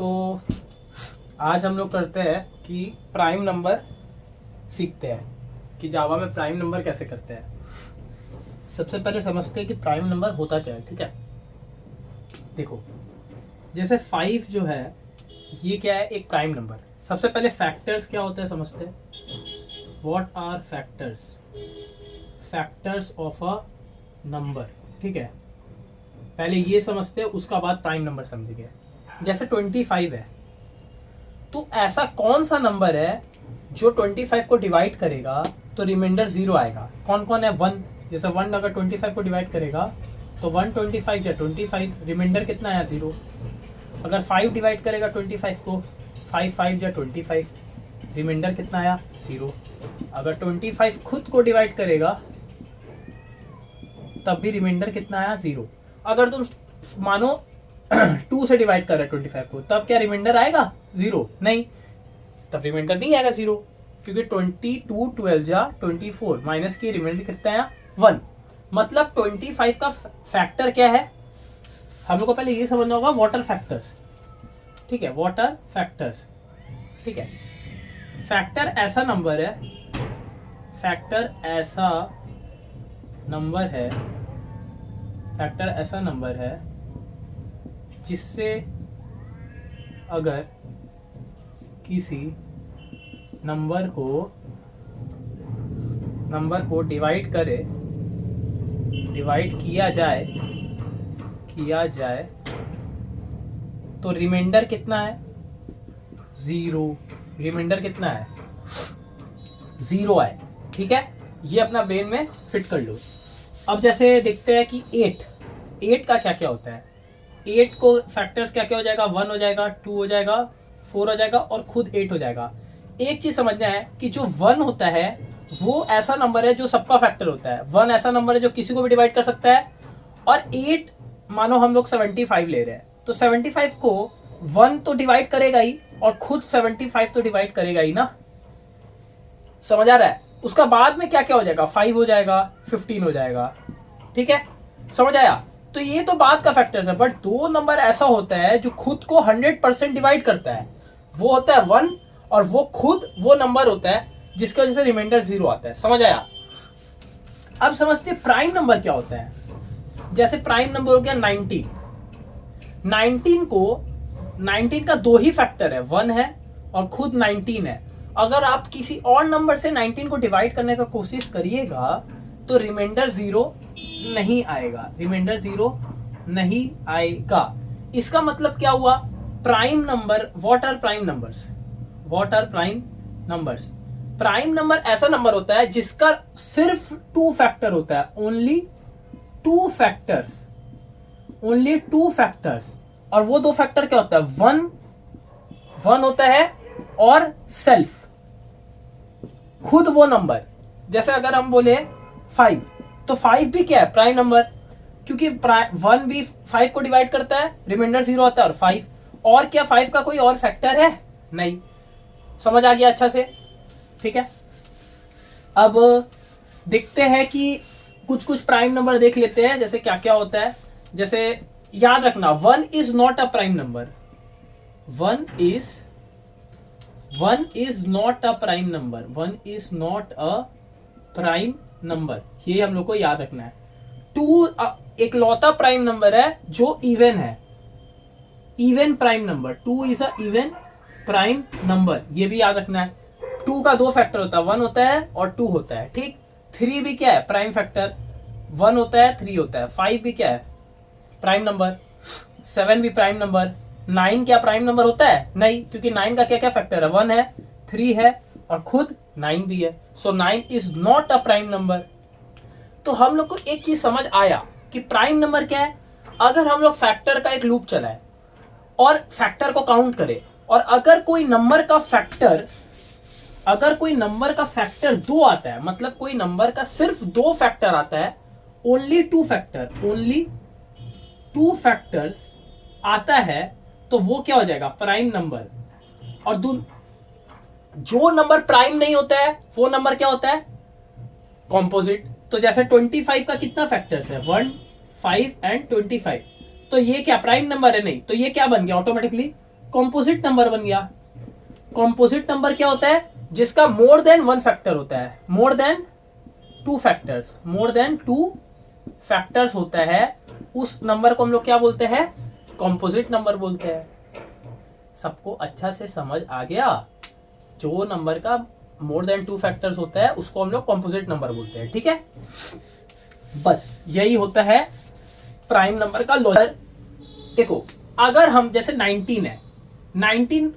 सो आज हम लोग करते हैं कि प्राइम नंबर सीखते हैं कि जावा में प्राइम नंबर कैसे करते हैं। सबसे पहले समझते हैं कि प्राइम नंबर होता क्या है। ठीक है, देखो जैसे 5 जो है ये क्या है, एक प्राइम नंबर। सबसे पहले फैक्टर्स क्या होते हैं समझते हैं। What are factors? Factors of a number. ठीक है, पहले ये समझते हैं, उसका बाद प्राइम नंबर समझेंगे। जैसे 25 है, तो ऐसा कौन सा नंबर है जो 25 को डिवाइड करेगा तो रिमाइंडर 0 आएगा। कौन कौन है? 1। जैसे 1 अगर 25 को डिवाइड करेगा तो 1 25 या 25, रिमाइंडर कितना आया? 0। अगर 5 डिवाइड करेगा 25 को, 5 5 या 25, रिमाइंडर कितना आया? 0। अगर 25 खुद को डिवाइड करेगा तब भी रिमाइंडर कितना आया? 0। अगर तुम मानो 2 से डिवाइड कर रहे 25 को, तब क्या रिमाइंडर आएगा? 0 नहीं, तब रिमाइंडर नहीं आएगा 0, क्योंकि 22 12 जा 24 माइनस की रिमाइंडर कितना आया? 1। मतलब 25 का फैक्टर क्या है, हम लोग को पहले ये समझना होगा। What are factors? ठीक है, व्हाट आर फैक्टर्स? ठीक है, फैक्टर ऐसा नंबर है, फैक्टर ऐसा नंबर है, फैक्टर ऐसा नंबर है जिससे अगर किसी नंबर को डिवाइड किया जाए तो रिमाइंडर कितना है? 0। रिमाइंडर कितना है? 0 है। ठीक है, ये अपना ब्रेन में फिट कर लो। अब जैसे देखते हैं कि 8 का क्या क्या होता है। 8 को फैक्टर्स क्या क्या हो जाएगा? 1 हो जाएगा, 2 हो जाएगा, 4 हो जाएगा और खुद 8 हो जाएगा। एक चीज समझना है कि जो 1 होता है वो ऐसा नंबर है जो सबका फैक्टर होता है। 1 ऐसा नंबर है जो किसी को भी डिवाइड कर सकता है। और 8 मानो हम लोग 75 ले रहे हैं, तो 75 को 1 तो डिवाइड करेगा ही और खुद 75 तो डिवाइड करेगा ही ना। समझ आ रहा है? उसका बाद में क्या क्या हो जाएगा? 5 हो जाएगा, 15 हो जाएगा। ठीक है, समझ आया? तो ये तो बाद का फैक्टर्स है, बट 2 नंबर ऐसा होता है जो खुद को 100% डिवाइड करता है, वो होता है 1, और वो खुद वो नंबर होता है जिसकी वजह से रिमाइंडर 0 आता है। समझ आया? अब समझते प्राइम नंबर क्या होता है। जैसे प्राइम नंबर हो गया 19। 19 का 2 ही फैक्टर है, 1 है और खुद 19 है। अगर आप किसी और नंबर से 19 को डिवाइड करने का कोशिश करिएगा तो रिमाइंडर 0 नहीं आएगा, रिमाइंडर 0 नहीं आएगा। इसका मतलब क्या हुआ? Prime number, what are prime numbers? What are prime numbers? Prime number ऐसा नंबर होता है जिसका सिर्फ 2 फैक्टर होता है, ओनली 2 फैक्टर्स, ओनली 2 फैक्टर्स। और वो 2 फैक्टर क्या होता है? 1 होता है और सेल्फ, खुद वो नंबर। जैसे अगर हम बोले 5, तो 5 भी क्या है? प्राइम नंबर, क्योंकि 1 भी 5 को डिवाइड करता है, रिमाइंडर 0 आता है। और 5 और क्या, 5 का कोई और फैक्टर है? नहीं। समझ आ गया अच्छा से? ठीक है, अब देखते हैं कि कुछ प्राइम नंबर देख लेते हैं, जैसे क्या क्या होता है। जैसे याद रखना, 1 is not a prime number. 1 is not a prime number. 1 is not a prime number, ये हम लोग को याद रखना है। 2 एक लौता प्राइम नंबर है जो इवन है, even prime number. 2 is a even prime number, ये भी याद रखना है। 2 का 2 फैक्टर होता है, 1 होता है और 2 होता है। ठीक, 3 भी क्या है? प्राइम फैक्टर, 1 होता है, 3 होता है। 5 भी क्या है? Prime number. 7 भी प्राइम नंबर। 9 क्या प्राइम नंबर होता है? नहीं, क्योंकि 9 का क्या क्या फैक्टर है? 1 है, 3 है और खुद 9 भी है। सो 9 is not a prime number. तो हम लोग को एक चीज समझ आया कि प्राइम नंबर क्या है। अगर हम लोग फैक्टर का एक लूप चलाए और फैक्टर को काउंट करें, और अगर कोई नंबर का फैक्टर 2 आता है, मतलब कोई नंबर का सिर्फ 2 फैक्टर आता है, ओनली 2 फैक्टर्स आता है, तो वो क्या हो जाएगा? Prime number. और जो नंबर प्राइम नहीं होता है वो नंबर क्या होता है? कॉम्पोजिट। तो जैसे 25 का कितना फैक्टर्स है? 1 5 एंड 25। तो ये क्या प्राइम नंबर है? नहीं, तो ये क्या बन गया ऑटोमेटिकली? कॉम्पोजिट नंबर बन गया। कॉम्पोजिट नंबर क्या होता है? जिसका मोर देन वन फैक्टर होता है, more than two factors, more than two factors होता है, उस नंबर को हम लोग क्या बोलते हैं? कॉम्पोजिट नंबर बोलते हैं। सबको अच्छा से समझ आ गया? जो नंबर का मोर देन टू फैक्टर्स होता है उसको हम लोग कॉम्पोजिट नंबर बोलते हैं, ठीक है। बस यही होता है प्राइम नंबर का लॉजिक। देखो अगर हम जैसे 19 है, 19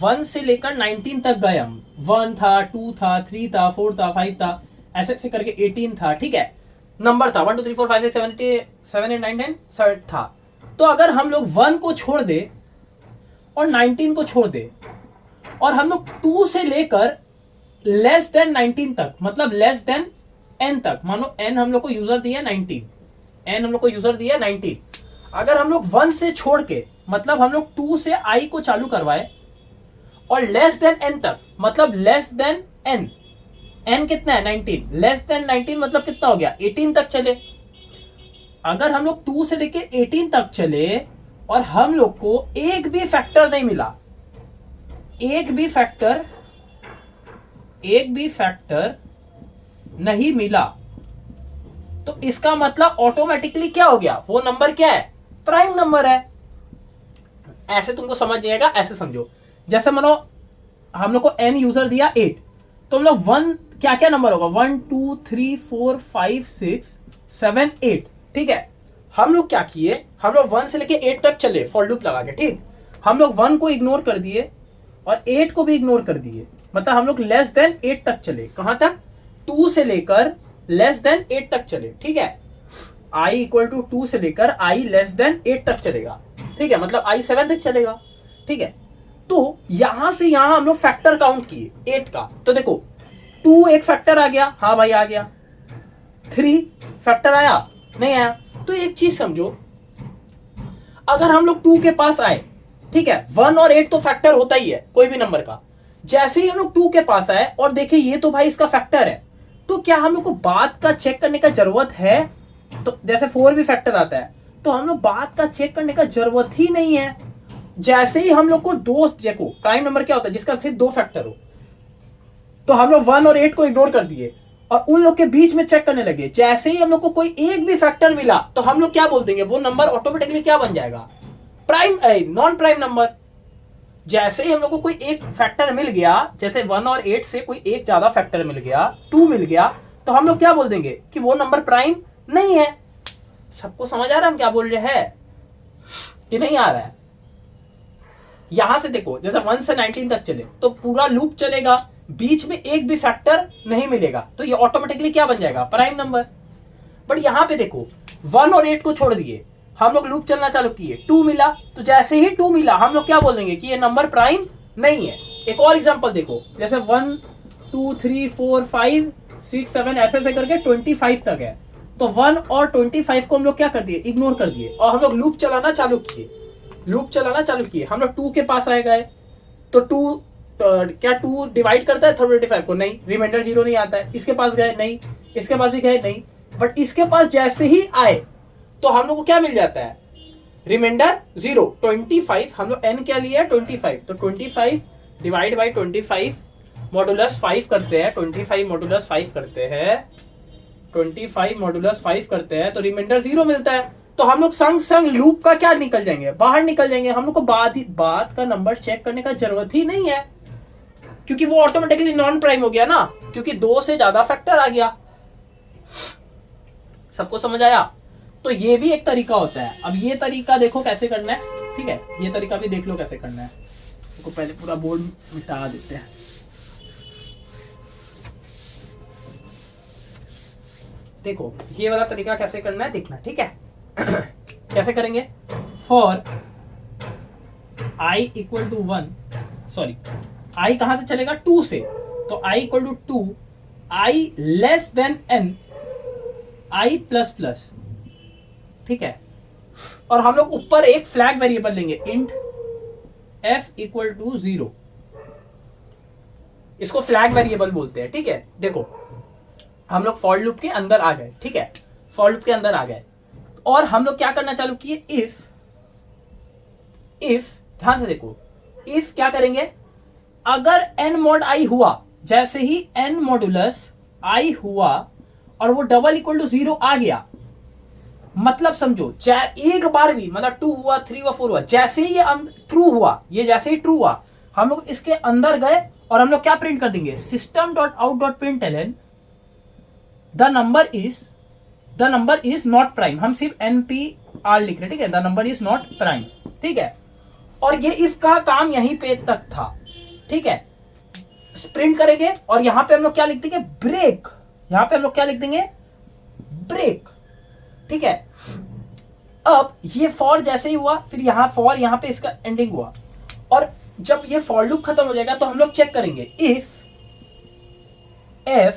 1 से लेकर 19 तक गए हम, 1 था, 2 था, 3 था, 4 था, 5 था, ऐसे ऐसे करके 18 था, ठीक है। नंबर था 1 2 3 4 5 6 7 8 9 10 7 था। तो अगर हम लोग 1 को छोड़ दे और 19 को छोड़ दे और हम लोग 2 से लेकर लेस देन 19 तक, मतलब लेस देन n तक, मानो n हम लोग को यूजर दिया 19, n हम लोग को यूजर दिया 19, अगर हम लोग 1 से छोड़ के, मतलब हम लोग 2 से i को चालू करवाए और लेस देन n तक, मतलब लेस देन n, n कितना है? 19, लेस देन 19 मतलब कितना हो गया? 18 तक चले। अगर हम लोग 2 से लेके 18 तक चले और हम लोग को एक भी फैक्टर नहीं मिला, एक भी फैक्टर नहीं मिला, तो इसका मतलब ऑटोमेटिकली क्या हो गया? वो नंबर क्या है? प्राइम नंबर है। ऐसे तुमको समझ नहीं आएगा, ऐसे समझो। जैसे मानो हम लोग को n यूजर दिया 8, तो हम लोग 1 क्या क्या नंबर होगा? 1 2 3 4 5 6 7 8, ठीक है। हम लोग क्या किए? हम लोग 1 से लेके 8 तक चले फॉर लूप लगा के, ठीक। हम लोग 1 को इग्नोर कर दिए और 8 को भी इग्नोर कर दिए, मतलब हम लोग लेस देन 8 तक चले। कहां तक? 2 से लेकर लेस देन 8 तक चले, ठीक है। i इक्वल टू 2 से लेकर i लेस देन 8 तक चलेगा, ठीक है, मतलब i 7 तक चलेगा, ठीक है। तो यहां से यहां हम लोग फैक्टर काउंट किए 8 का, तो देखो 2 एक फैक्टर आ गया, हाँ भाई आ गया। 3 फैक्टर आया? नहीं आया। तो एक चीज समझो, अगर हम लोग 2 के पास आए, ठीक है, 1 और 8 तो फैक्टर होता ही है कोई भी नंबर का। जैसे ही हम लोग 2 के पास आए और देखे ये तो भाई इसका फैक्टर है, तो क्या हम लोग को बात का चेक करने का जरूरत है? तो जैसे 4 भी फैक्टर आता है, तो हम लोग बात का चेक करने का जरूरत ही नहीं है। जैसे ही हम लोग को दोस्त, देखो प्राइम नंबर क्या होता है? जिसका सिर्फ 2 फैक्टर हो। तो हम लोग 1 और 8 को इग्नोर कर दिए और उन लोग के बीच में चेक करने लगे। जैसे ही हम लोग को कोई एक भी फैक्टर मिला, तो हम लोग क्या बोल देंगे? वो नंबर ऑटोमेटिकली क्या बन जाएगा? Prime, non prime number. जैसे ही हम लोग को कोई एक फैक्टर मिल गया, जैसे 1 और 8 से कोई एक ज्यादा फैक्टर मिल गया, 2 मिल गया, तो हम लोग क्या बोल देंगे? कि वो नंबर प्राइम नहीं है। सबको समझ आ रहा है हम क्या बोल रहे हैं कि नहीं आ रहा है? यहां से देखो, जैसे 1 से 19 तक चले तो पूरा लूप चलेगा, बीच में एक भी फैक्टर नहीं मिलेगा, तो ये ऑटोमेटिकली क्या बन जाएगा? Prime number. बट यहां पे देखो 1 और 8 को छोड़ दिए, हम लोग लूप चलना चालू किए, 2 मिला, तो जैसे ही 2 मिला हम लोग क्या बोल देंगे? कि ये नंबर प्राइम नहीं है। एक और एग्जांपल देखो, जैसे 1 2 3 4 5 6 7 ऐसे करके 25 तक है, तो 1 और 25 को हम लोग क्या कर दिए? इग्नोर कर दिए, और हम लोग लूप चलाना चालू किए, हम लोग 2 के पास आए गए, तो 2 क्या 2 डिवाइड करता है 25 को? नहीं, रिमाइंडर 0 नहीं आता है। इसके पास गए, नहीं, इसके पास भी गए, नहीं, बट इसके पास जैसे ही आए तो हम लोग को क्या मिल जाता है? रिमाइंडर 0, 25। हम लोग n क्या लिया? 25, तो 25 डिवाइड बाई 25 मॉडुलस 5 करते हैं, 25 मॉडुलस 5 करते हैं, 25 मॉडुलस 5 करते हैं, तो रिमाइंडर 0 मिलता है। तो हम लोग संग संग लूप का क्या निकल जाएंगे? बाहर निकल जाएंगे। हम लोग को बात का नंबर चेक करने का जरूरत ही नहीं है, क्योंकि वो ऑटोमेटिकली नॉन प्राइम हो गया ना, क्योंकि 2 से ज्यादा फैक्टर आ गया। सबको समझ आया? तो ये भी एक तरीका होता है। अब ये तरीका देखो कैसे करना है, ठीक है, ये तरीका भी देख लो कैसे करना है। तो पहले पूरा बोर्ड मिटा देते हैं। देखो ये वाला तरीका कैसे करना है देखना, ठीक है। कैसे करेंगे? For i equal to 1, sorry i कहां से चलेगा? 2 से, तो i equal to 2, i less than n, i plus plus, ठीक है। और हम लोग ऊपर एक फ्लैग वेरिएबल लेंगे, इंट f इक्वल टू 0, इसको फ्लैग वेरिएबल बोलते हैं, ठीक है। देखो हम लोग फॉर लूप के अंदर आ गए, ठीक है, फॉर लूप के अंदर आ गए, और हम लोग क्या करना चालू किए? इफ ध्यान से देखो, इफ क्या करेंगे, अगर n mod i हुआ, जैसे ही n मॉडुलस i हुआ और वो डबल इक्वल टू 0 आ गया, मतलब समझो चाहे एक बार भी, मतलब 2 हुआ 3 हुआ 4 हुआ, जैसे ही ये ट्रू हुआ, ये जैसे ही ट्रू हुआ, हम लोग इसके अंदर गए और हम लोग क्या प्रिंट कर देंगे, system dot out dot println the number is not prime. हम सिर्फ NPR लिख रहे, ठीक है, the number is not prime, ठीक है। और ये इफ का काम यहीं पे तक था, ठीक है। प्रिंट करेंगे और यहां पे हम लोग क्या लिख देंगे, ब्रेक। यहां पे हम लोग क्या लिख देंगे, ब्रेक, ठीक है। अब ये फॉर जैसे ही हुआ, फिर यहां फॉर, यहां पे इसका एंडिंग हुआ, और जब ये फॉर लूप खत्म हो जाएगा तो हम लोग चेक करेंगे if f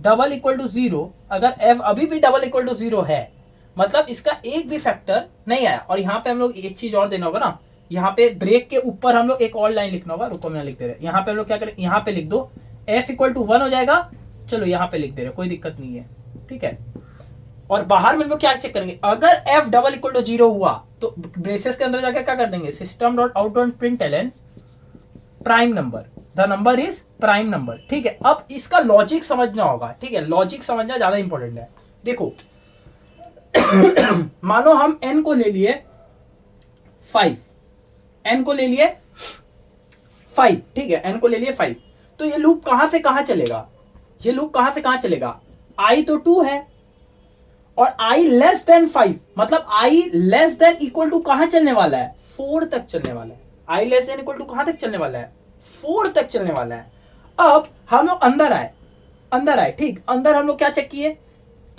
double equal to 0, अगर f अभी भी डबल इक्वल टू 0 है, मतलब इसका एक भी फैक्टर नहीं आया। और यहां पे हम लोग एक चीज और देना होगा ना, यहाँ पे ब्रेक के ऊपर हम लोग एक और लाइन लिखना होगा, रुको मैं लिख दे रहे, यहाँ पे हम लोग क्या करें, यहाँ पे लिख दो f इक्वल टू 1 हो जाएगा, चलो यहाँ पे लिख दे रहे, कोई दिक्कत नहीं है, ठीक है। और बाहर में हम लोग क्या चेक करेंगे, अगर f डबल इक्वल टू 0 हुआ तो ब्रेसेस के अंदर जाके क्या कर देंगे, system dot out dot println prime number, the number is prime number, ठीक है। अब इसका लॉजिक समझना होगा, ठीक है, लॉजिक समझना ज्यादा इंपॉर्टेंट है। देखो मानो हम n को ले लिए 5, n को ले लिए 5, ठीक है, n को ले लिए 5, तो ये लूप कहां से कहां चलेगा, ये लूप कहां से कहां चलेगा, i तो 2 है और i लेस देन 5, मतलब i less than equal to कहां चलने वाला है, 4 तक चलने वाला है। i less than equal to कहां तक चलने वाला है, 4 तक चलने वाला है। अब हम लोग अंदर आए, ठीक, अंदर हम लोग क्या चेक किए,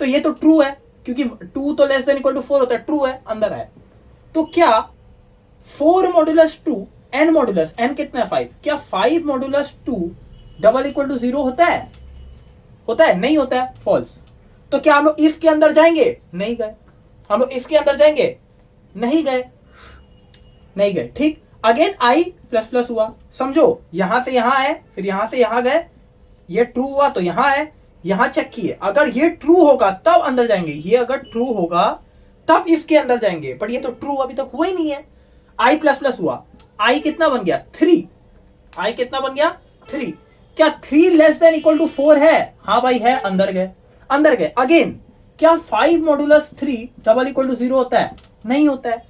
तो ये तो ट्रू है, क्योंकि 2 तो लेस देन इक्वल टू 4 होता है, ट्रू है, अंदर आए। तो क्या 4 मॉडुलस 2 n मॉडुलस, n कितना है 5, क्या 5 मॉडुलस 2 डबल इक्वल टू 0 होता है, नहीं होता है, फॉल्स। तो क्या हम लोग इफ के अंदर जाएंगे, नहीं गए, हम लोग इफ के अंदर जाएंगे, नहीं गए, ठीक। अगेन i प्लस प्लस हुआ, समझो यहां से यहां आए, फिर यहां से यहां गए, ये ट्रू हुआ तो यहां आए, यहां चेक किए, अगर ये ट्रू होगा तब अंदर जाएंगे, ये अगर ट्रू होगा तब इफ के अंदर जाएंगे, बट ये तो ट्रू अभी तक हुआ ही नहीं है। i प्लस प्लस हुआ, i कितना बन गया 3, i कितना बन गया 3, क्या 3 लेस देन इक्वल टू 4 है, हाँ भाई है, अंदर गए। अगेन क्या 5 मॉडुलस 3 डबल इक्वल टू 0 होता है, नहीं होता है।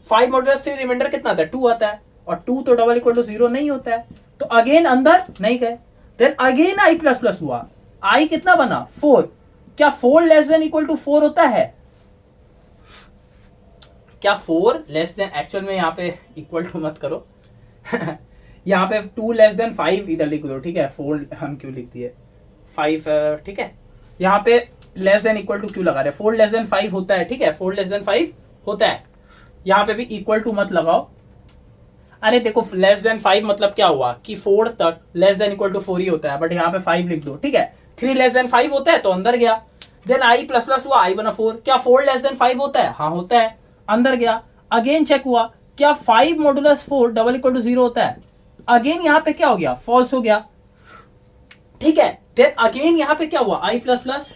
5 मॉडुलस 3 रिमाइंडर कितना आता है, 2 आता है, और 2 तो डबल इक्वल टू 0 नहीं होता है, तो अगेन अंदर नहीं गए। Then again i plus plus हुआ, i कितना बना 4, क्या 4 लेस देन इक्वल टू 4 होता है, क्या 4 लेस देन, एक्चुअल में यहाँ पे इक्वल टू मत करो यहाँ पे 2 लेस देन 5 इधर लिख दो, ठीक है, 4 हम क्यों लिख दिए 5, ठीक है, यहाँ पे लेस देन इक्वल टू क्यों लगा रहे, 4 लेस देन 5 होता है, ठीक है, 4 लेस देन 5 होता है, यहाँ पे भी इक्वल टू मत लगाओ। अरे देखो लेस देन 5 मतलब क्या हुआ कि 4 तक लेस देन इक्वल टू 4 ही होता है, बट यहाँ पे 5 लिख दो, ठीक है। 3 लेस देन 5 होता है तो अंदर गया, देन i प्लस प्लस हुआ, i बना 4, क्या 4 लेस देन 5 होता है, हाँ होता है, अंदर गया। अगेन चेक हुआ, क्या 5 मॉडुलस 4 डबल इक्वल टू 0 होता है, अगेन यहाँ पे क्या हो गया, फॉल्स हो गया, ठीक है। देन अगेन यहाँ पे क्या हुआ, i प्लस प्लस,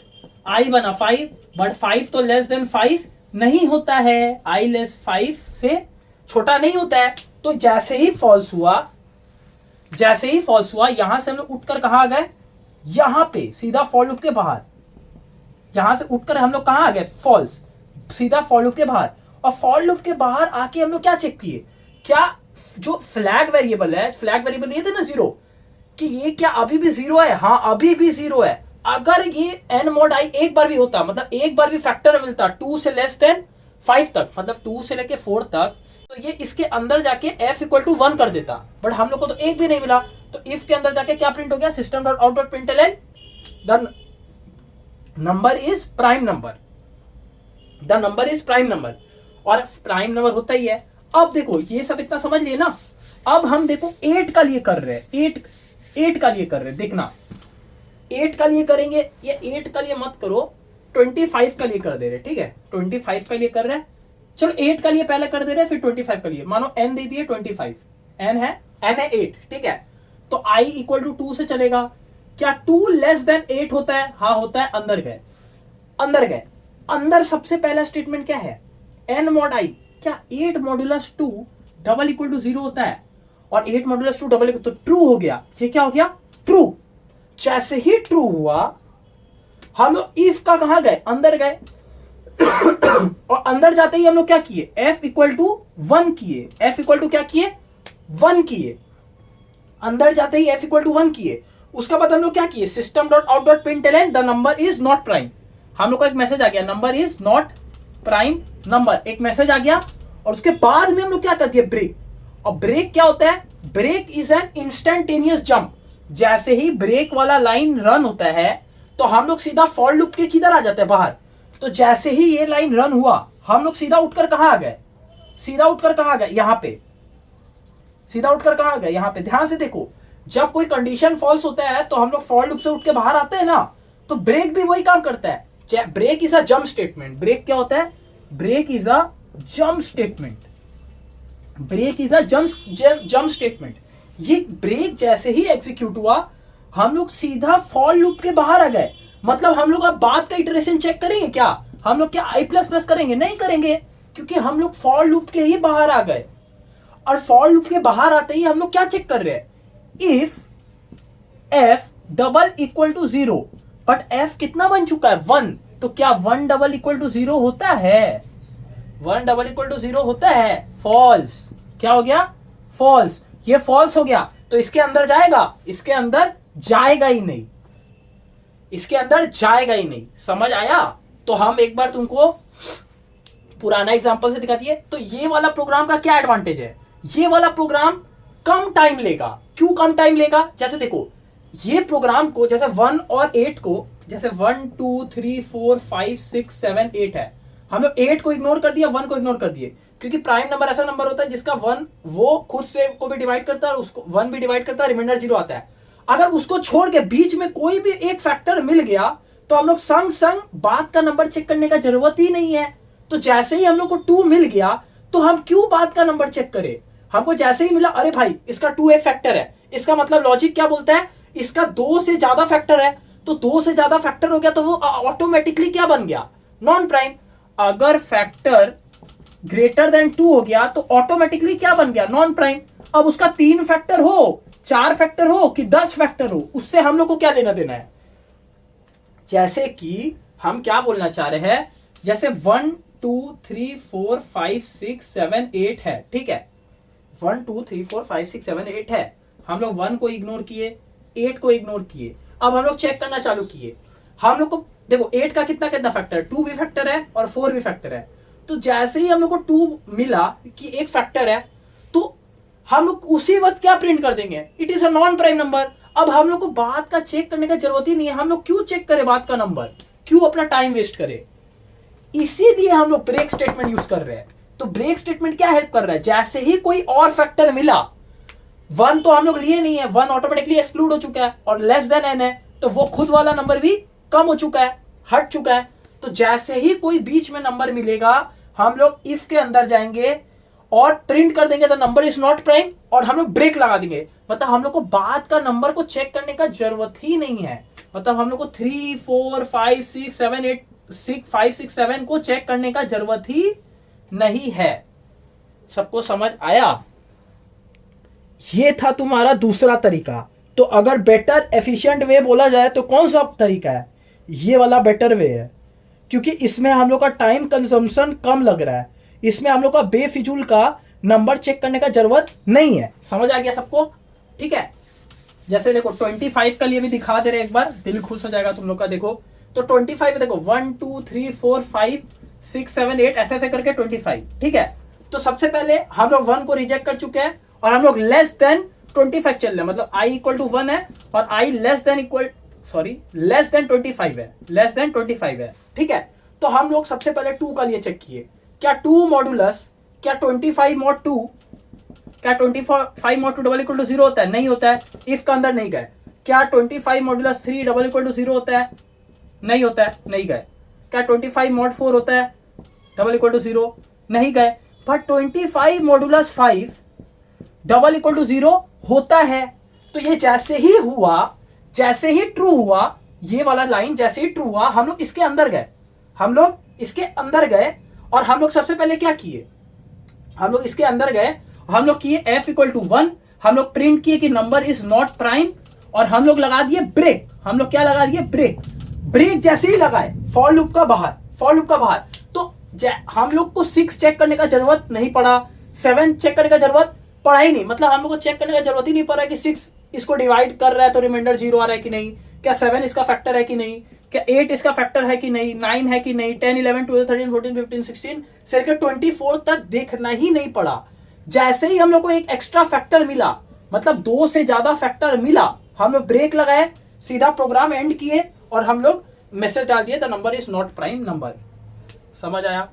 i बना 5, बट 5 तो लेस देन 5 नहीं होता है, i लेस 5 से छोटा नहीं होता है, तो जैसे ही फॉल्स हुआ, यहां से हम लोग उठकर कहां आ गए, यहां पे सीधा फॉर लूप के बाहर, यहां से उठकर हम लोग कहां आ गए, फॉल्स, सीधा फॉर लूप के बाहर। और फॉर लूप के बाहर आके हम लोग क्या चेक किए, क्या जो फ्लैग वेरिएबल ये थे ना 0, कि ये क्या अभी भी 0 है, हाँ अभी भी 0 है। अगर ये n mod i एक बार भी होता, मतलब एक बार भी फैक्टर मिलता 2 से लेस देन 5 तक, मतलब 2 से लेके 4 तक, तो ये इसके अंदर जाके f इक्वल टू 1 कर देता, बट हम लोग को तो एक भी नहीं मिला। तो इफ के अंदर जाके क्या प्रिंट हो गया, system dot out dot println the number is prime number, the number is prime number, और प्राइम नंबर होता ही है। अब देखो ये सब इतना समझ लिए ना, अब हम देखो 8 का लिए कर रहे हैं, 8 का लिए कर रहे हैं, देखना 8 का लिए करेंगे, ये 8 का लिए मत करो, 25 का लिए कर दे रहे, ठीक है, 25 का लिए कर रहे हैं, चलो 8 का लिए पहले कर दे रहे हैं, फिर 25 का लिए, मानो n दे दिए 25, n है 8, ठीक है, तो i इक्वल टू 2 से चलेगा, क्या 2 लेस देन 8 होता है, हाँ होता है, अंदर गए, अंदर सबसे पहला स्टेटमेंट क्या है, n mod i, क्या 8 मॉडुलस 2 डबल इक्वल टू 0 होता है, और 8 मॉड्यूलस 2 डबल तो ट्रू हो गया। ये क्या हो गया? ट्रू। जैसे ही ट्रू हुआ हम लोग इफ का कहां गए? अंदर गए और अंदर जाते ही हम लोग क्या किए? f इक्वल टू 1 किए। f इक्वल टू क्या किए? 1 किए। अंदर जाते ही f इक्वल टू 1 किए। उसके बाद हम लोग क्या किए? System dot out dot println the number is not prime. हम लोग को एक मैसेज आ गया, number is not prime number, एक मैसेज आ गया। और उसके बाद में हम लोग क्या कर दिए? ब्रेक। और ब्रेक क्या होता है? Break is an instantaneous jump. जैसे ही ब्रेक वाला लाइन रन होता है तो हम लोग सीधा फॉर लूप के किधर आ जाते हैं? बाहर। तो जैसे ही ये लाइन रन हुआ हम लोग सीधा उठकर कहां आ गए? सीधा उठकर कहां आ गए? यहां पे। सीधा उठकर कहां आ गए? यहां पे। ध्यान से देखो, जब कोई कंडीशन फॉल्स होता है तो हम लोग फॉर लूप से उठ के बाहर आते हैं ना, तो ब्रेक भी वही काम करता है। Break is a jump statement. Break क्या होता है? Break is a jump statement. Break is a jump statement. ये ब्रेक जैसे ही एग्जीक्यूट हुआ हम लोग सीधा फॉर लूप के बाहर आ गए। मतलब हम लोग अब बाद का इटरेशन चेक करेंगे क्या? हम लोग क्या आई प्लस प्लस करेंगे? नहीं करेंगे, क्योंकि हम लोग फॉर लूप के ही बाहर आ गए। और फॉर लूप के बाहर आते ही हम लोग क्या चेक कर रहे हैं? If f double equal to 0, बट f कितना बन चुका है? 1। तो क्या 1 डबल इक्वल टू 0 होता है? 1 डबल इक्वल टू 0 होता है? फॉल्स। क्या हो गया? फॉल्स। ये फॉल्स हो गया तो इसके अंदर जाएगा? इसके अंदर जाएगा ही नहीं। इसके अंदर जाएगा ही नहीं। समझ आया? तो हम एक बार तुमको पुराना एग्जांपल से दिखा दिए। तो ये वाला प्रोग्राम का क्या एडवांटेज है? ये वाला प्रोग्राम कम टाइम लेगा। क्यों कम टाइम लेगा? जैसे देखो, ये प्रोग्राम को जैसे 1 और 8 को, जैसे 1 2 3 4 5 6 7 8 है, हम लोग 8 को इग्नोर कर दिया, 1 को इग्नोर कर दिए, क्योंकि प्राइम नंबर ऐसा नंबर होता है जिसका 1 वो खुद से को भी डिवाइड करता है और उसको 1 भी डिवाइड करता है, रिमाइंडर 0 आता है। अगर उसको छोड़ के बीच में कोई भी एक फैक्टर मिल गया तो हम लोग संग संग बाद का नंबर चेक करने का जरूरत ही नहीं है। तो जैसे ही हम लोग को 2 मिल गया तो हम क्यों बाद का नंबर चेक करें? हमको जैसे ही मिला, अरे भाई इसका 2 एक फैक्टर है, इसका मतलब लॉजिक क्या बोलता है? इसका 2 से ज्यादा फैक्टर है। तो 2 से ज्यादा फैक्टर हो गया तो वो ऑटोमेटिकली क्या बन गया? Non prime. अगर फैक्टर ग्रेटर देन 2 हो गया तो ऑटोमेटिकली क्या बन गया? Non prime. अब उसका 3 फैक्टर हो, 4 फैक्टर हो कि 10 फैक्टर हो, उससे हम लोग को क्या लेना देना है? जैसे कि हम क्या बोलना चाह रहे हैं, जैसे 1 2 3 4 5 6 7 8 है, ठीक है, 1 2 3 4 5 6 7 8 है। हम लोग 1 को इग्नोर किए, 8 को इग्नोर किए। अब हम लोग चेक करना चालू किए। हम लोग को देखो 8 का कितना कितना फैक्टर है? 2 भी फैक्टर है और 4 भी फैक्टर है। तो जैसे ही हम लोग को 2 मिला कि एक फैक्टर है, तो हम लोग उसी वक्त क्या प्रिंट कर देंगे? It is a non prime number. अब हम लोग को बाद का चेक करने का जरूरत ही नहीं है। हम लोग क्यों चेक करें बाद का नंबर? क्यों अपना टाइम वेस्ट करें? इसीलिए हम लोग ब्रेक स्टेटमेंट यूज कर रहे हैं। तो ब्रेक स्टेटमेंट क्या हेल्प कर रहा है? जैसे ही कोई और फैक्टर मिला, 1 तो हम लोग लिए नहीं है, 1 ऑटोमेटिकली एक्सक्लूड हो चुका है, और लेस देन n है तो वो खुद वाला नंबर भी कम हो चुका है, हट चुका है। तो जैसे ही कोई बीच में नंबर मिलेगा हम लोग इफ के अंदर जाएंगे और प्रिंट कर देंगे the number is not prime, और हम लोग ब्रेक लगा देंगे। मतलब हम लोग को बाद का नंबर को चेक करने का जरूरत ही नहीं है। मतलब हम लोग को 3 4 5 6 7 8 5 6 7 को चेक करने का जरूरत ही नहीं है। सबको समझ आया? ये था तुम्हारा दूसरा तरीका। तो अगर बेटर एफिशिएंट वे बोला जाए तो कौन सा तरीका है? ये वाला बेटर वे है, क्योंकि इसमें हम लोग का टाइम कंजम्पशन कम लग रहा है। इसमें हम लोग का बेफिजूल का नंबर चेक करने का जरूरत नहीं है। समझ आ गया सबको? ठीक है। जैसे देखो 25 का लिए भी दिखा दे रहे, एक बार दिल खुश हो जाएगा तुम लोग का। देखो तो 25 देखो 1 2 3 4 5 6 7 8 ऐसे करके 25, ठीक है। तो सबसे पहले हम लोग 1 को रिजेक्ट कर चुके हैं और हम लोग लेस देन 25 चल रहे हैं। मतलब i इक्वल टू 1 है और i लेस देन 25 है, लेस देन 25 है, ठीक है। तो हम लोग सबसे पहले 2 का लिए चेक किए, क्या 2 मॉडुलस, क्या 25 मॉड 2, क्या 25 मॉड 2 डबल इक्वल टू 0 होता है? नहीं होता है, इफ का अंदर नहीं गए। क्या 25 मॉडुलस 3 डबल इक्वल टू 0 होता है? नहीं होता है, नहीं गए। क्या 25 मॉड 4 होता है डबल इक्वल टू 0? नहीं गए। But 25 modulus 5 double equal to 0 होता है। तो ये जैसे ही हुआ, जैसे ही ट्रू हुआ, ये वाला लाइन जैसे ही ट्रू हुआ, हम लोग इसके अंदर गए, हम लोग इसके अंदर गए और हम लोग सबसे पहले क्या किए? हम लोग इसके अंदर गए, हम लोग किए f इक्वल टू 1, हम लोग प्रिंट किए कि नंबर इज नॉट प्राइम, और हम लोग लगा दिए ब्रेक। हम लोग क्या लगा दिए? ब्रेक। ब्रेक जैसे ही लगाए फॉर लूप का बाहर, फॉर लूप का बाहर, तो हम लोग को 6 चेक करने का जरूरत नहीं पड़ा, 7 चेक करने का जरूरत पड़ा ही नहीं। मतलब हम लोग को चेक करने का जरूरत ही नहीं पड़ा कि 6 इसको डिवाइड कर रहा है तो रिमाइंडर 0 आ रहा है कि नहीं, क्या 7 इसका फैक्टर है कि नहीं, क्या 8 इसका फैक्टर है कि नहीं, 9 है कि नहीं, 10 11 12 13 14 15 16 से लेकर 24 तक देखना ही नहीं पड़ा। जैसे ही हम लोग को एक एक्स्ट्रा फैक्टर मिला, मतलब 2 से ज्यादा फैक्टर मिला, हम लोग ब्रेक लगाए, सीधा प्रोग्राम एंड किए और हम लोग मैसेज डाल दिए the number is not prime number. समझ आया?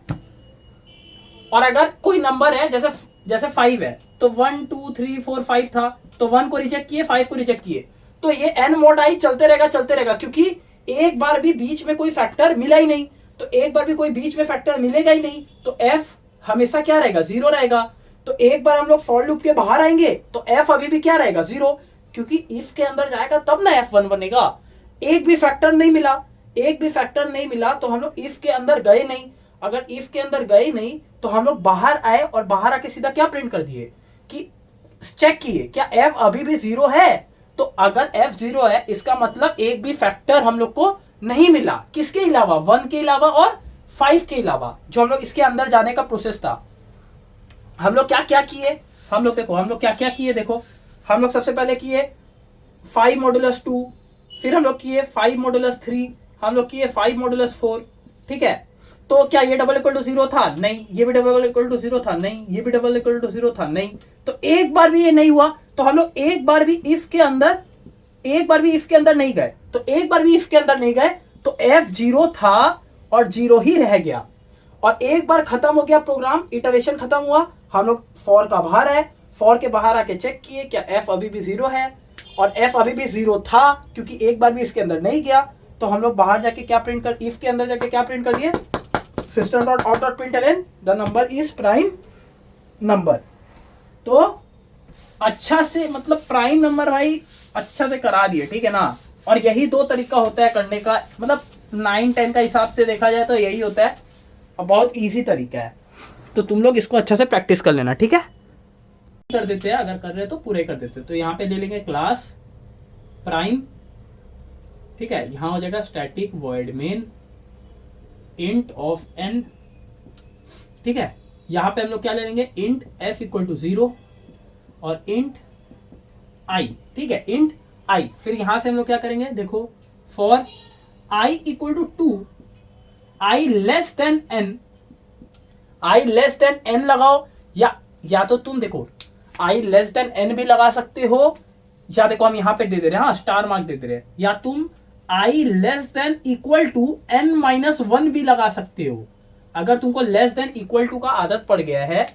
और अगर कोई नंबर है जैसे 5 है तो 1 2 3 4 5 था, तो 1 को रिजेक्ट किए, 5 को रिजेक्ट किए, तो ये n mod i चलते रहेगा क्योंकि एक बार भी बीच में कोई फैक्टर मिला ही नहीं, तो एक बार भी कोई बीच में फैक्टर मिलेगा ही नहीं, तो f हमेशा क्या रहेगा? 0 रहेगा। तो एक बार हम लोग फॉर लूप के बाहर आएंगे तो f अभी भी क्या रहेगा? 0, क्योंकि इफ के अंदर जाएगा तब ना f1 बनेगा। एक भी फैक्टर नहीं मिला तो हम लोग इफ के अंदर गए नहीं। अगर इफ के अंदर गए नहीं तो हम लोग बाहर आए और बाहर आके सीधा क्या प्रिंट कर दिए कि चेक किए क्या f अभी भी 0 है। तो अगर f 0 है इसका मतलब एक भी फैक्टर हम लोग को नहीं मिला, किसके अलावा? 1 के अलावा और 5 के अलावा, जो हम लोग इसके अंदर जाने का प्रोसेस था। हम लोग क्या क्या किए? हम लोग देखो हम लोग क्या क्या किए, देखो हम लोग सबसे पहले किए 5 मॉडुलस 2, फिर हम लोग किए 5 मॉडुलस 3, हम लोग किए 5 मॉडुलस 4। ठीक है, तो क्या ये डबल इक्वल टू 0 था? नहीं। ये भी डबल इक्वल टू 0 था? नहीं। ये भी डबल इक्वल टू 0 था? नहीं। तो एक बार भी ये नहीं हुआ, तो हम लोग एक बार भी इफ के अंदर नहीं गए, तो f 0 था और 0 ही रह गया। और एक बार खत्म हो गया प्रोग्राम, इटरेशन खत्म हुआ, हम लोग फॉर का बाहर आए, फॉर के बाहर आके चेक किए क्या f अभी भी 0 है, और f अभी भी 0 था क्योंकि एक बार भी इसके अंदर नहीं गया। तो हम लोग बाहर जाके क्या प्रिंट कर, इफ के अंदर जाके क्या प्रिंट कर दिए? system.out.println the number is prime number. तो अच्छा से मतलब प्राइम नंबर भाई अच्छा से करा दिए, ठीक है ना। और यही 2 तरीका होता है करने का, मतलब 9-10 का हिसाब से देखा जाए तो यही होता है, और बहुत इजी तरीका है। तो तुम लोग इसको अच्छा से प्रैक्टिस कर लेना, ठीक है। कर देते हैं, अगर कर रहे तो पूरे कर देते। तो यहाँ पे ले लेंगे क्लास प्राइम, ठीक है। यहाँ हो जाएगा static void main int of n, ठीक है। यहाँ पे हम लोग क्या ले लेंगे? इंट f इक्वल टू 0 और इंट i, ठीक है, इंट i। फिर यहां से हम लोग क्या करेंगे? देखो for i equal to 2, i less than n लगाओ, या तो तुम देखो i लेस देन n भी लगा सकते हो, या देखो हम यहां पे दे दे रहे हैं, हाँ स्टार मार्क दे दे रहे हैं, या तुम i less than equal to n-1 भी लगा सकते हो। अगर तुमको लेस देन इक्वल टू का आदत पड़ गया है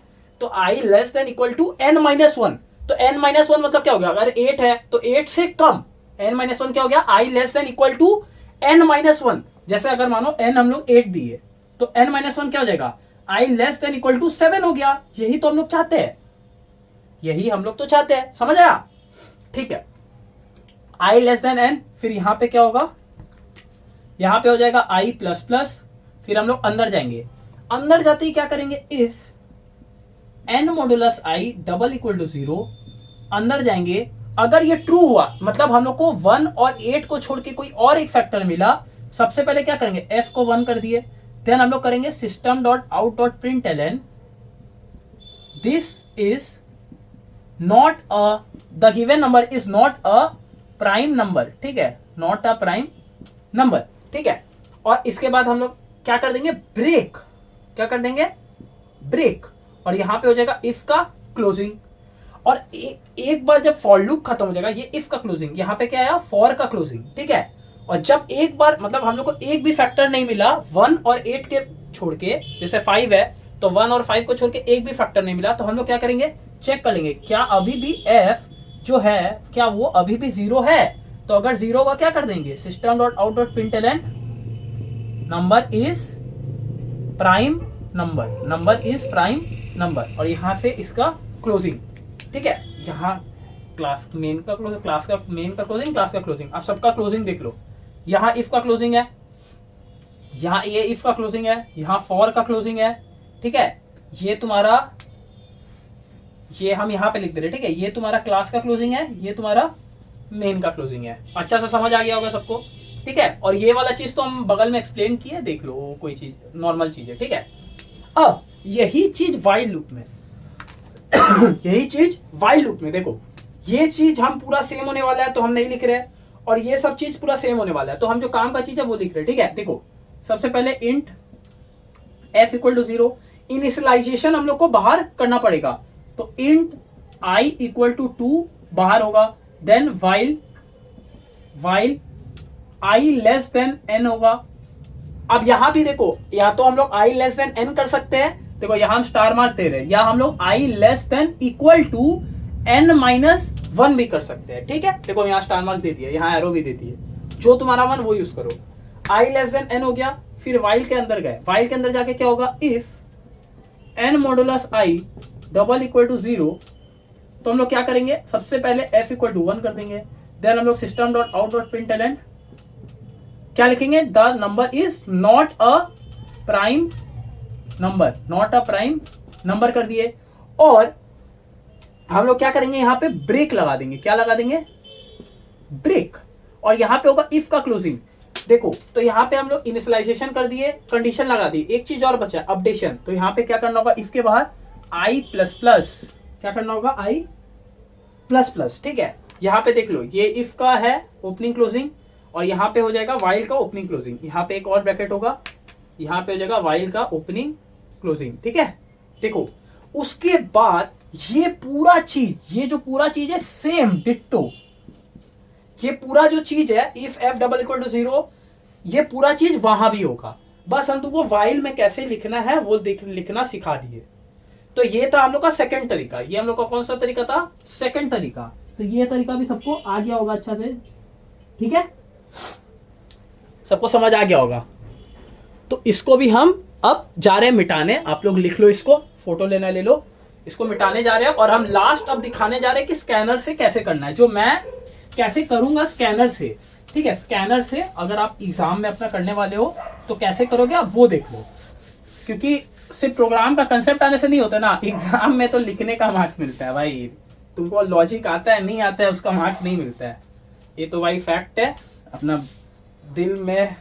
तो i less than equal to n-1, तो n-1 मतलब क्या हो गया? अगर 8 है तो 8 से कम, n-1 क्या हो गया? i less than equal to n-1। जैसे अगर मानो n हम लोग 8 दिए तो n-1 क्या हो जाएगा? i less than equal to 7 हो गया। यही तो हम लोग चाहते हैं, समझ आया? ठीक है, i लेस देन n। फिर यहां पे क्या होगा? यहां पे हो जाएगा i प्लस प्लस। फिर हम लोग अंदर जाएंगे, अंदर जाते ही क्या करेंगे? If n modulus i double equal to 0, अंदर जाएंगे। अगर ये ट्रू हुआ मतलब हम लोग को 1 और 8 को छोड़ के कोई और एक फैक्टर मिला, सबसे पहले क्या करेंगे? f को 1 कर दिए, देन हम लोग करेंगे system.out.println this is not a, the given number is not a prime number, ठीक है, नॉट अ प्राइम नंबर, ठीक है। और इसके बाद हम लोग क्या कर देंगे? ब्रेक। क्या कर देंगे? ब्रेक। और यहां पे हो जाएगा इफ का क्लोजिंग। और एक बार जब फॉर लूप खत्म हो जाएगा, ये इफ का क्लोजिंग, यहां पे क्या आया? फॉर का क्लोजिंग, ठीक है। और जब एक बार मतलब हम लोग को एक भी फैक्टर नहीं मिला 1 और 8 के छोड़ के, जैसे 5 है तो 1 और 5 को छोड़ के एक भी फैक्टर नहीं मिला, तो हम लोग क्या करेंगे? चेक कर लेंगे क्या अभी भी f जो है क्या वो अभी भी 0 है। तो अगर 0 होगा क्या कर देंगे? system.out.println number is prime number, और यहां से इसका क्लोजिंग, ठीक है। यहां क्लास मेन का क्लोजिंग, क्लास का मेन का क्लोजिंग, क्लास का क्लोजिंग। अब सबका क्लोजिंग देख लो, यहां इफ का क्लोजिंग है, यहां ये इफ का क्लोजिंग है, यहां फॉर का क्लोजिंग है, ठीक है। ये तुम्हारा ये हम यहाँ पे लिख दे रहे, ठीक है। ये तुम्हारा क्लास का क्लोजिंग है, ये तुम्हारा मेन का क्लोजिंग है। अच्छा सा समझ आ गया होगा सबको, ठीक है। और ये वाला चीज तो हम बगल में एक्सप्लेन किए, देख लो, कोई चीज नॉर्मल चीज है, ठीक है। अब यही चीज वाइल लूप में यही चीज वाइल लूप में देखो, ये चीज हम पूरा सेम होने वाला है तो हम नहीं लिख रहे, और ये सब चीज पूरा सेम होने वाला है तो हम जो काम का चीज है वो लिख रहे, ठीक है। देखो सबसे पहले int f equal to 0, initialization हम लोग को बाहर करना पड़ेगा, तो इंट i इक्वल टू 2 बाहर होगा, then while i less than n होगा। अब यहां भी देखो, या तो हम लोग i लेस देन n कर सकते हैं, देखो यहां हम स्टार मार्क दे रहे हैं, या हम लोग i less than equal to n minus 1 भी कर सकते हैं, ठीक है। देखो यहाँ स्टार मार्क दे दिया, यहाँ एरो भी देती है, जो तुम्हारा मन वो यूज करो। i लेस देन n हो गया, फिर वाइल के अंदर गए, वाइल के अंदर जाके क्या होगा, if n modulus i double equal to 0, तो हम लोग क्या करेंगे, सबसे पहले f इक्वल टू 1 कर देंगे, देन हम लोग system dot out dot println क्या लिखेंगे, the number is not a prime number, not a prime number कर दिए, और हम लोग क्या करेंगे, यहां पे ब्रेक लगा देंगे, क्या लगा देंगे, ब्रेक, और यहां पे होगा इफ का क्लोजिंग। देखो तो यहां पे हम लोग इनिशियलाइजेशन कर दिए, कंडीशन लगा दी, एक चीज और बचा अपडेशन, तो यहां पे क्या करना होगा, इफ के बाहर i प्लस प्लस, क्या करना होगा, i प्लस प्लस, ठीक है। यहां पे देख लो, ये इफ का है ओपनिंग क्लोजिंग, और यहां पे हो जाएगा वाइल का ओपनिंग क्लोजिंग, यहां पे एक और ब्रैकेट होगा, यहां पे हो जाएगा वाइल का ओपनिंग क्लोजिंग, ठीक है। देखो उसके बाद ये पूरा चीज, ये जो पूरा चीज है सेम डिट्टो, ये पूरा जो चीज है if f double equal to 0, ये पूरा चीज वहां भी होगा, बस हम तुमको वाइल में कैसे लिखना है वो लिखना सिखा दिए। तो ये था हम लोग का सेकंड तरीका, ये हम लोग का कौन सा तरीका था, सेकंड तरीका। तो ये तरीका भी सबको आ गया होगा अच्छा से, ठीक है, सबको समझ आ गया होगा। तो इसको भी हम अब जा रहे हैं मिटाने, आप लोग लिख लो, इसको फोटो लेना ले लो, इसको मिटाने जा रहे हैं, और हम लास्ट अब दिखाने जा रहे हैं कि स्कैनर से कैसे करना है, जो मैं कैसे करूंगा स्कैनर से, ठीक है। स्कैनर से अगर आप एग्जाम में अपना करने वाले हो तो कैसे करोगे आप वो देख लो, क्योंकि सिर्फ प्रोग्राम का कंसेप्ट आने से नहीं होता ना, एग्जाम में तो लिखने का मार्क्स मिलता है भाई, तुमको लॉजिक आता है नहीं आता है उसका मार्क्स नहीं मिलता है, ये तो भाई फैक्ट है, अपना दिल में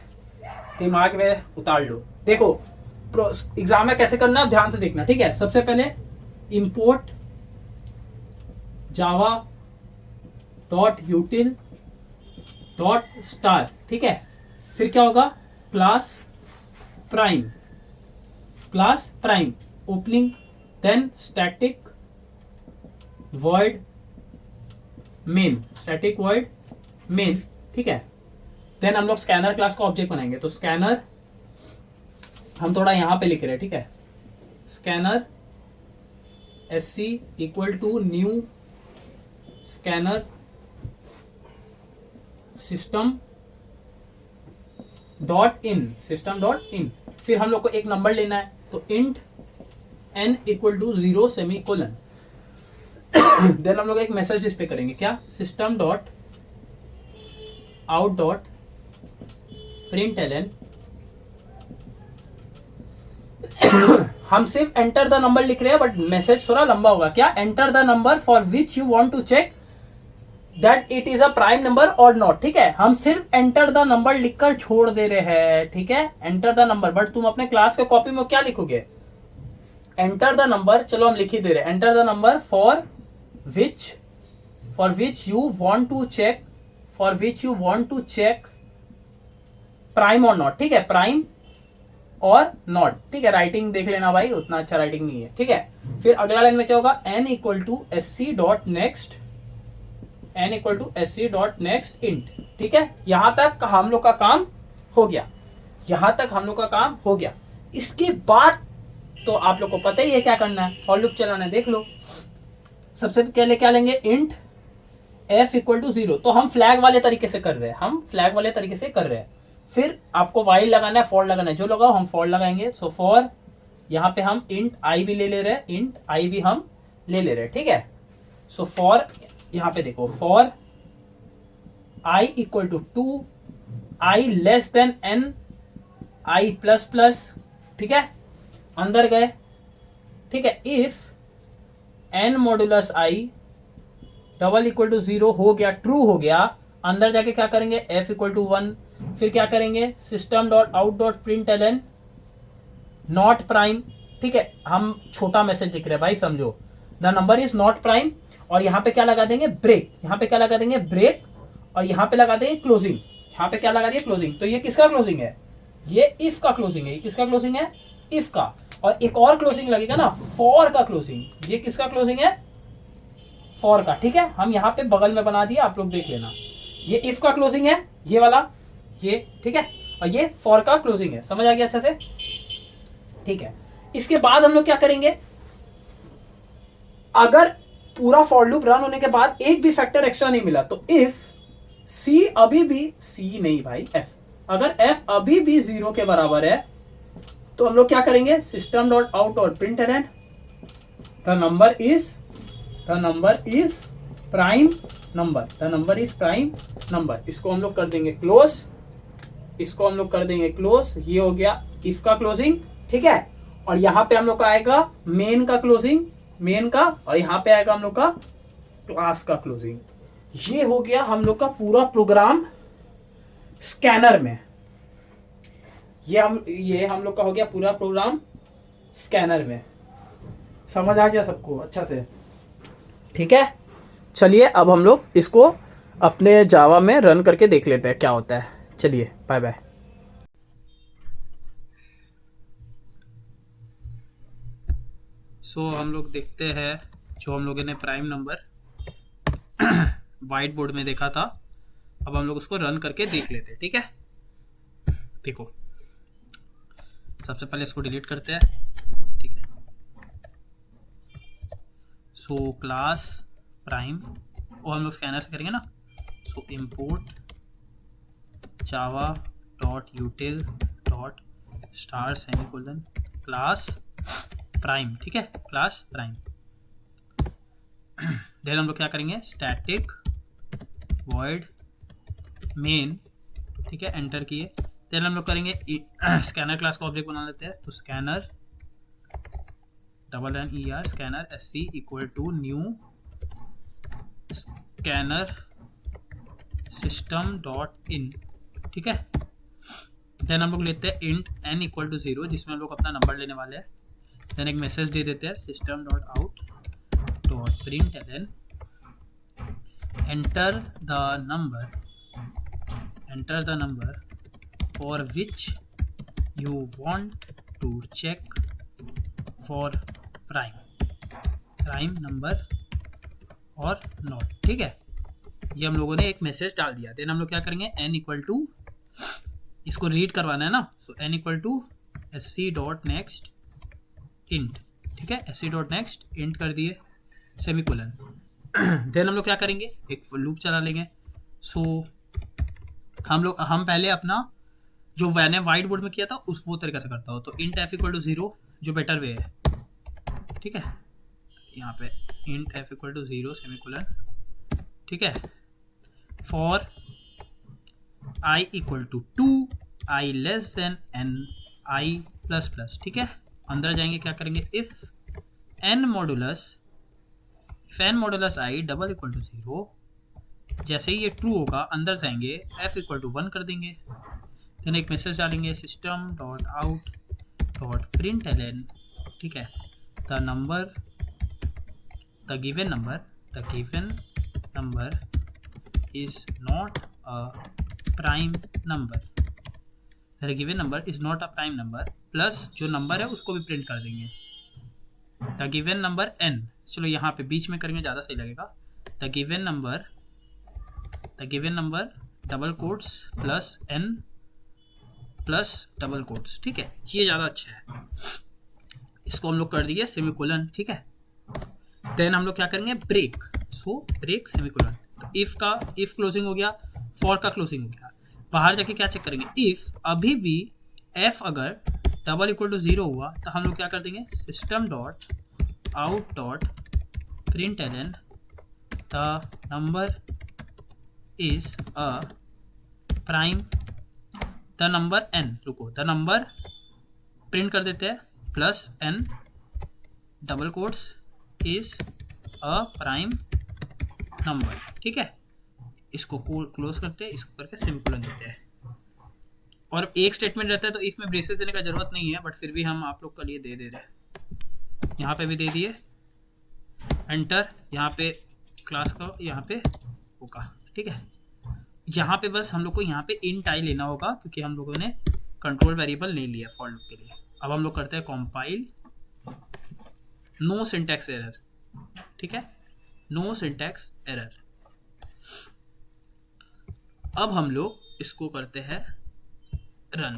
दिमाग में उतार लो। देखो एग्जाम में कैसे करना ध्यान से देखना, ठीक है। सबसे पहले import Java dot util dot star, ठीक है। फिर क्या होगा, class prime opening, then static void main, ठीक है। देन हम लोग स्कैनर क्लास का ऑब्जेक्ट बनाएंगे, तो स्कैनर हम थोड़ा यहां पे लिख रहे हैं, ठीक है। Scanner sc equal to new scanner system dot in, फिर हम लोग को एक नंबर लेना है, तो int n equal to 0 semicolon, then हम लोग एक मैसेज डिस्प्ले करेंगे, क्या, system dot out dot println, हम सिर्फ एंटर द नंबर लिख रहे हैं बट मैसेज थोड़ा लंबा होगा, क्या, enter the number for which you want to check that it is a prime number और नॉट, ठीक है। हम सिर्फ एंटर द नंबर लिखकर छोड़ दे रहे हैं, ठीक है, एंटर द नंबर, बट तुम अपने क्लास के कॉपी में क्या लिखोगे, एंटर द नंबर, चलो हम लिख ही दे रहे, enter the number for which you want to check prime और नॉट, ठीक है, प्राइम और नॉट, ठीक है। राइटिंग देख लेना भाई, उतना अच्छा राइटिंग नहीं है, ठीक है। फिर अगला लाइन में क्या होगा, n equal to sc dot next int, ठीक है। यहां तक हम लोग का काम हो गया, इसके बाद तो आप लोग को पता ही है क्या करना है, फॉर लूप चलाना है, देख लो। सबसे पहले क्या लेंगे, इंट f इक्वल टू 0, तो हम फ्लैग वाले तरीके से कर रहे हैं, फिर आपको वाइल लगाना है, फॉर लगाना है, जो लगाओ, हम फॉर लगाएंगे। सो फॉर यहाँ पे हम इंट आई भी ले रहे हैं, ठीक है। सो फॉर यहाँ पे देखो, for i equal to 2, i less than n, i plus plus, ठीक है, अंदर गए, ठीक है। If n modulus i double equal to 0 हो गया, ट्रू हो गया, अंदर जाके क्या करेंगे f इक्वल टू 1, फिर क्या करेंगे system dot out dot println not prime, ठीक है, हम छोटा मैसेज लिख रहे हैं भाई, समझो, the number is not prime, और यहाँ पे क्या लगा देंगे ब्रेक, यहाँ पे क्या लगा देंगे ब्रेक, और यहाँ पे लगा देंगे क्लोजिंग, यहाँ पे क्या लगा दिया क्लोजिंग, तो ये किसका क्लोजिंग है, ये इफ का क्लोजिंग है, ये किसका क्लोजिंग है इफ का, और एक और क्लोजिंग लगेगा ना फॉर का क्लोजिंग, ये किसका क्लोजिंग है फॉर का, ठीक है, हम यहाँ पे बगल में बना दिया, आप लोग देख लेना, ये इफ का क्लोजिंग है ये वाला, ये ठीक है, और ये फॉर का क्लोजिंग है, समझ आ गया अच्छे से, ठीक है। इसके बाद हम लोग क्या करेंगे, अगर पूरा फॉर लूप रन होने के बाद एक भी फैक्टर एक्स्ट्रा नहीं मिला तो इफ सी अभी भी, सी नहीं भाई एफ, अगर एफ अभी भी 0 के बराबर है तो हम लोग क्या करेंगे system dot out dot println the number is prime number, the number is prime number, इसको हम लोग कर देंगे क्लोज, इसको हम लोग कर देंगे क्लोज, ये हो गया इफ का क्लोजिंग, ठीक है, और यहां पे हम लोग का आएगा मेन का क्लोजिंग, मेन का, और यहां पे आएगा हम लोग का क्लास का क्लोजिंग, ये हो गया हम लोग का पूरा प्रोग्राम स्कैनर में, ये हम लोग का हो गया पूरा प्रोग्राम स्कैनर में, समझ आ गया सबको अच्छा से, ठीक है। चलिए अब हम लोग इसको अपने जावा में रन करके देख लेते हैं क्या होता है, चलिए बाय बाय। सो हम लोग देखते हैं जो हम लोगों ने प्राइम नंबर वाइट बोर्ड में देखा था, अब हम लोग उसको रन करके देख लेते हैं, ठीक है। देखो सबसे पहले इसको डिलीट करते हैं, ठीक है, सो क्लास प्राइम, वो हम लोग स्कैनर से करेंगे ना, सो इम्पोर्ट जावा dot util dot star semicolon class prime, ठीक है, क्लास प्राइम, देन हम लोग क्या करेंगे स्टैटिक वॉइड मेन, ठीक है, एंटर किए, देन हम लोग करेंगे स्कैनर क्लास का ऑब्जेक्ट बना लेते हैं, तो scanner double N E R scanner S C equal to new scanner system dot in, ठीक है, देन हम लोग लेते हैं इंट एन इक्वल टू 0 जिसमें हम लोग अपना नंबर लेने वाले हैं, देन एक मैसेज दे देते हैं system dot out dot println enter the number for which you want to check for prime number और नॉट, ठीक है, ये हम लोगों ने एक मैसेज डाल दिया, देन हम लोग क्या करेंगे एन इक्वल टू, इसको रीड करवाना है ना, so N equal to S C dot next int, ठीक है, S C dot next int कर दिए सेमीकोलन, देन हम लोग क्या करेंगे एक लूप चला लेंगे, सो हम पहले अपना जो मैंने वाइट बोर्ड में किया था उस वो तरीके से करता हूँ, तो इंट एफ इक्वल टू 0 जो बेटर वे है, ठीक है, यहाँ पे int f equal to 0 semicolon, ठीक है, for i equal to 2 i less than n i plus plus, ठीक है, अंदर जाएंगे क्या करेंगे if n modulus i double equal to 0, जैसे ही ये ट्रू होगा अंदर जाएंगे f इक्वल टू 1 कर देंगे, देन एक मैसेज डालेंगे system dot out dot println, ठीक है, the given number is not a prime number, the given number is not a prime number, plus जो नंबर है उसको भी प्रिंट कर देंगे, द गिवन नंबर n, चलो यहाँ पे बीच में करेंगे ज़्यादा सही लगेगा, the given number double quotes plus n plus double quotes, ठीक है, ये ज़्यादा अच्छा है, इसको हम लोग कर दिए सेमीकोलन, ठीक है, देन हम लोग क्या करेंगे ब्रेक, सो ब्रेक सेमीकोलन, तो इफ क्लोजिंग हो गया, फॉर का क्लोजिंग हो गया, बाहर जाके क्या चेक करेंगे इफ अभी भी f अगर डबल इक्वल टू 0 हुआ तो हम लोग क्या कर देंगे system dot out dot println the number is a prime, the number n, रुको, द नंबर प्रिंट कर देते हैं plus n double quotes is a prime number, ठीक है। इसको क्लोज करते हैं, इसको करके सिंपल देते हैं। और एक स्टेटमेंट रहता है तो इफ में ब्रेसेस देने का जरूरत नहीं है, बट फिर भी हम आप लोग के लिए दे रहे हैं। यहाँ पे भी दे दिए, एंटर। यहाँ पे क्लास का यहाँ पे होगा, ठीक है। यहाँ पे बस हम लोग को यहाँ पे इंट आई लेना होगा, क्योंकि हम लोगों ने कंट्रोल वेरिएबल नहीं लिया फॉर लूप के लिए। अब हम लोग करते हैं कंपाइल, नो सिंटैक्स एरर, ठीक है, नो सिंटैक्स एरर। अब हम लोग इसको करते हैं रन।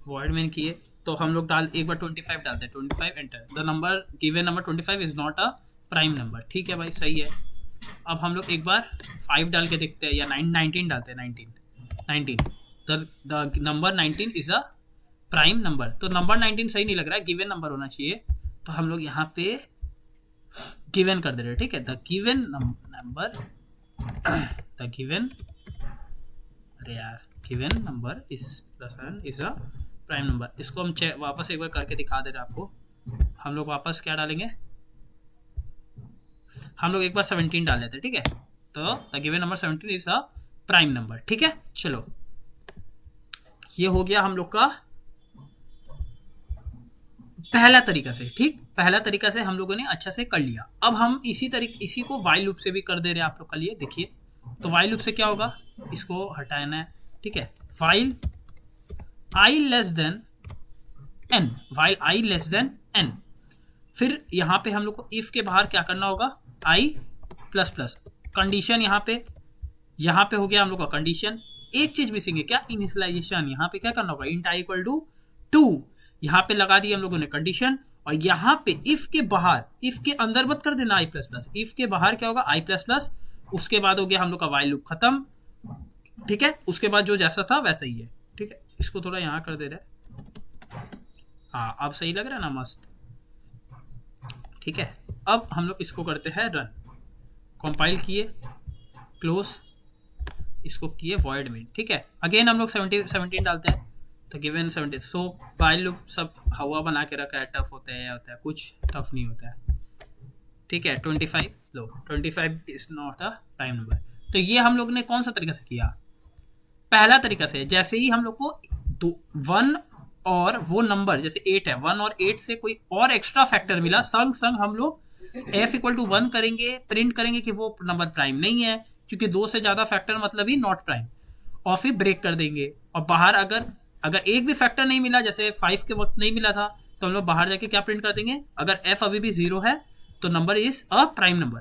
वॉइड मेन किए तो हम लोग एक बार 25 डालते हैं, 25 enter. The number given number 25 is not a prime number, ठीक है भाई, सही है। अब हम लोग एक बार 5 डाल के देखते हैं, या 19 डालते हैं, 19 the number 19 is a prime number. तो नंबर 19 सही नहीं लग रहा है, गिवन नंबर होना चाहिए। तो हम लोग यहाँ पे गिवन कर दे रहे हैं, ठीक है। The given number, the given, अरे यार, given number is a prime number. इसको हम वापस एक बार करके दिखा दे रहे हैं आपको। हम लोग वापस क्या डालेंगे, हम लोग एक बार 17 डाल लेते हैं, ठीक है। तो the given number 17 is a prime number, ठीक है। चलो, ये हो गया हम लोग का पहला तरीका से, ठीक। पहला तरीका से हम लोगों ने अच्छा से कर लिया। अब हम इसी को वाइल लूप से भी कर दे रहे हैं आप लोग के लिए, देखिए। तो वाइल लूप से क्या होगा, इसको हटाना है, ठीक है। While i less than n, while i less than n। फिर यहाँ पे हम लोग को इफ के बाहर क्या करना होगा, i प्लस प्लस कंडीशन। यहाँ पे हो गया हम लोग का कंडीशन। एक चीज मिसिंग है, क्या, इनिशियलाइजेशन। यहाँ पे क्या करना होगा, इंट i इक्वल टू 2, यहाँ पे लगा दी हम लोगों ने कंडीशन। और यहाँ पे इफ के बाहर, इफ के अंदर मत कर देना i प्लस प्लस, इफ के बाहर क्या होगा, i प्लस प्लस। उसके बाद हो गया हम लोग का वाइल लूप खत्म, ठीक है। उसके बाद जो जैसा था वैसा ही है, ठीक है। इसको थोड़ा यहाँ कर दे रहे, हाँ अब सही लग रहा है ना, मस्त, ठीक है। अब हम लोग इसको करते हैं रन। कंपाइल किए, क्लोज, इसको किए वॉइड में, ठीक है। अगेन हम लोग 17 डालते हैं, तो गिवन 17। सो वाइल लूप सब हवा बना के रखा है, टफ होता है या होता है, कुछ टफ नहीं होता है, ठीक है। 25 लो, 25 is not a prime number. तो ये हम लोग ने कौन सा तरीका से किया, पहला तरीका से। जैसे ही हम लोग को 1 और वो नंबर जैसे 8 है, 1 और 8 से कोई और एक्स्ट्रा फैक्टर मिला, संग संग हम लोग f इक्वल टू 1 करेंगे, प्रिंट करेंगे कि वो नंबर प्राइम नहीं है, क्योंकि 2 से ज्यादा फैक्टर मतलब ही नॉट प्राइम। और फिर ब्रेक कर देंगे। और बाहर अगर एक भी फैक्टर नहीं मिला, जैसे 5 के वक्त नहीं मिला था, तो हम लोग बाहर जाके क्या प्रिंट कर देंगे, अगर f अभी भी 0 है तो number is a prime number.